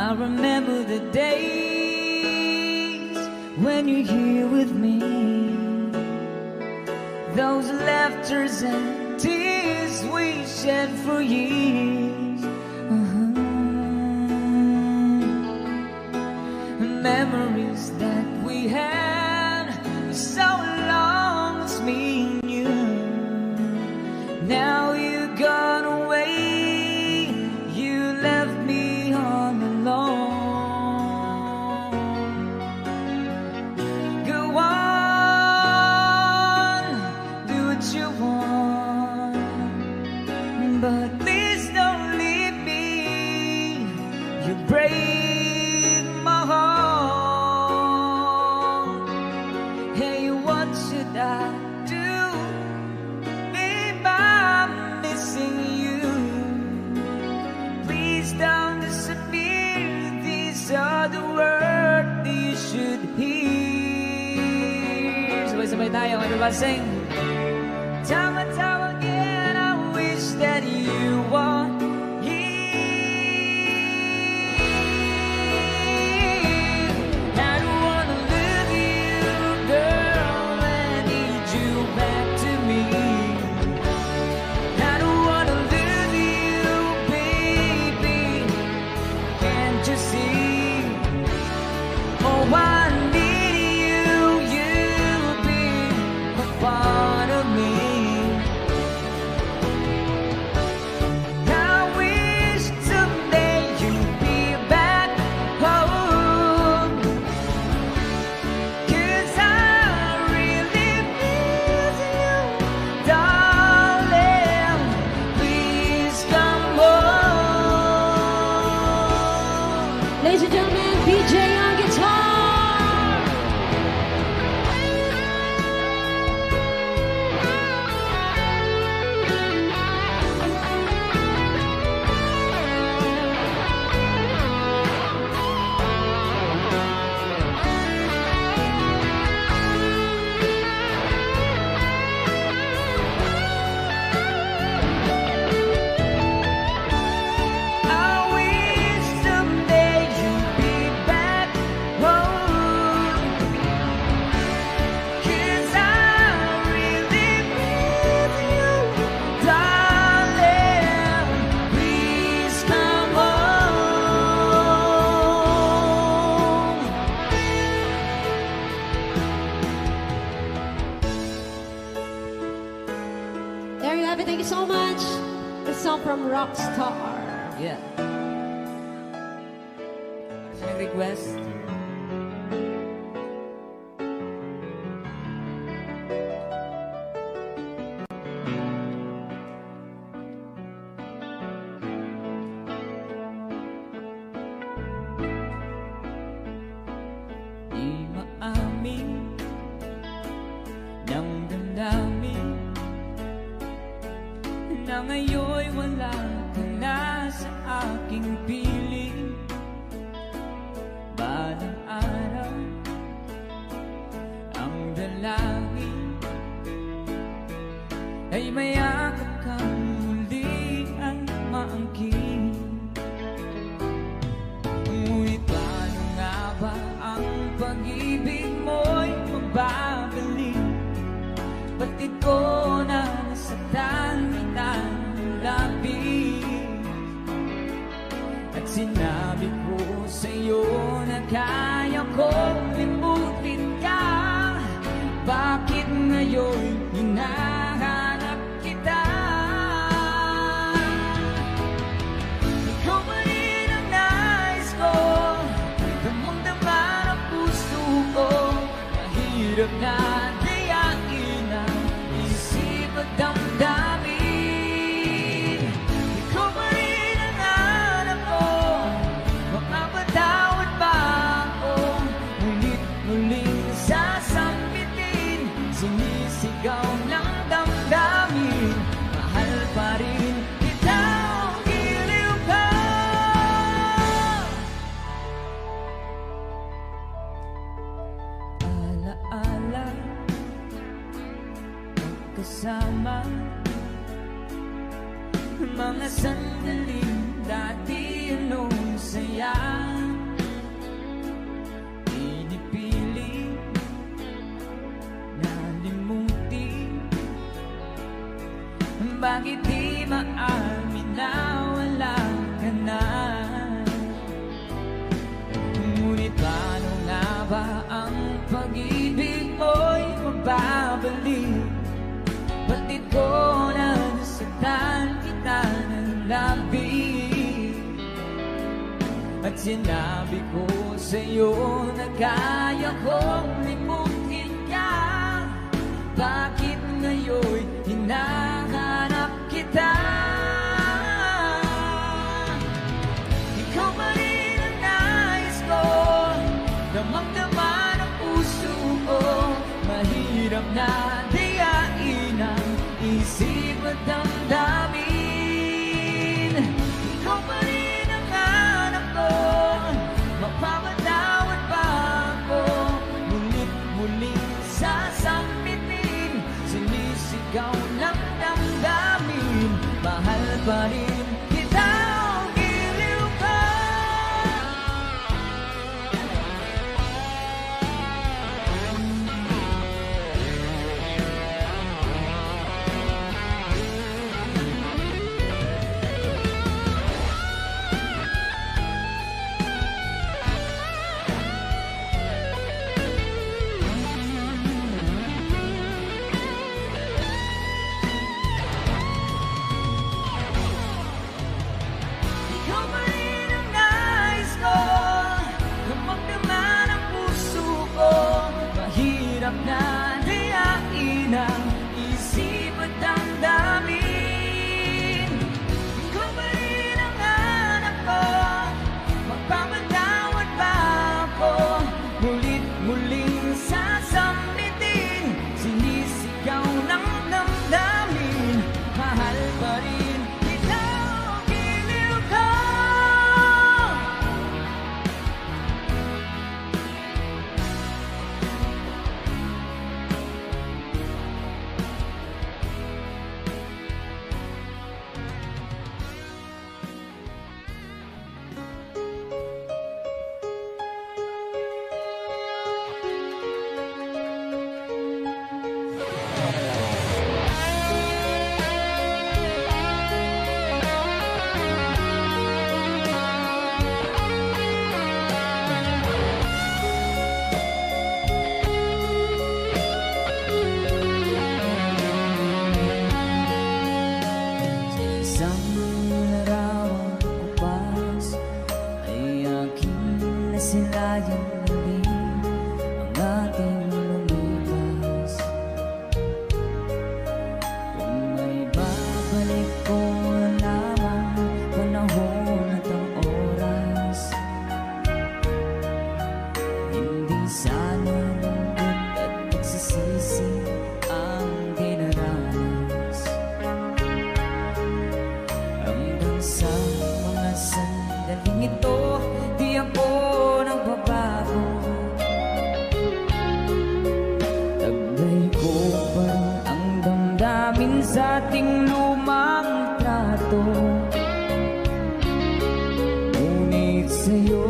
I remember the days when you're here with me, those laughters and tears we shed for years. Memories that we had so long as me and you. Now you're gone away, you left me all alone. Go on, do what you want, but please don't leave me. You break my heart. Hey, what should I do if I'm missing you? Please don't disappear. These are the words that you should hear. Sabay-sabay tayo, everybody sing. Time and time again, I wish that you were here. I don't wanna lose you, girl. I need you back to me. I don't wanna lose you, baby. Can't you see? Oh, I need you. You'll be a part of me. I wish someday you'd be back home, 'cause I really miss you, darling. Please come home. Ladies and gentlemen, BJ on guitar. I wish someday you'd be back home, 'cause I really miss you, darling. Please come home. There you have it. Thank you so much. The song from Rockstar. Yeah. Request. Di maamin ng damdamin na ngayon'y wala ka na sa aking piling. Balang araw ang dalangin ay mayakap kang muli ang maangkin. Ngunit paano nga ba ang pag-ibig mo'y magbabalik? Batid ko na nasaktan kita ng labis, at sinabi ko sa'yo na kaya kong limutin ka. Bakit ngayon hinahanap kita? Ikaw pa rin ang nais ko, damang-dama ng puso ko. Mahirap na dayain ang isip at damdamin. Ikaw pa rin ang hanap ko, makapatawad ba ako? Ngunit muling sasambitin, sinisigaw ng damdamin. Mahal pa rin kita, giliw ka. Alaala Bakit di maamin na wala ka na? Ngunit paano nga ba ang pag-ibig mo'y mababalik? Batid ko na nasaktan kita ng labis, at sinabi ko sa'yo na kaya kong limutin ka. Bakit ngayon hinahanap kita? Ikaw pa rin ang nais ko, damang-dama ng puso ko. Mahirap na dayain ang isip at damdamin. Ikaw pa rin ang hanap ko, mapapatawad pa ako. Ngunit muling sasambitin, sinisigaw ng damdamin. Mahal pa rin kita, o giliw ka. Ikaw pa rin ang nais ko, damang-dama ng puso ko. Mahirap na dayain ang isip at damdamin. Ikaw pa rin ang hanap ko, magpapatawad pa ako. Ngunit muling sasambitin, sinisigaw ng damdamin. Mahal pa rin kita, o giliw ka. Sa isang larawang kupas ay aking nasilayang naling ang ating lumipas. Kung may babalik ko lamang panahon at ang oras, hindi sana lungkot at pagsisisi ang dinaranas. Hanggang sa mga sandaling ito, di ako nagbabago. Taglay ko pa rin ang damdamin sa ating lumang trato. Ngunit sa'yo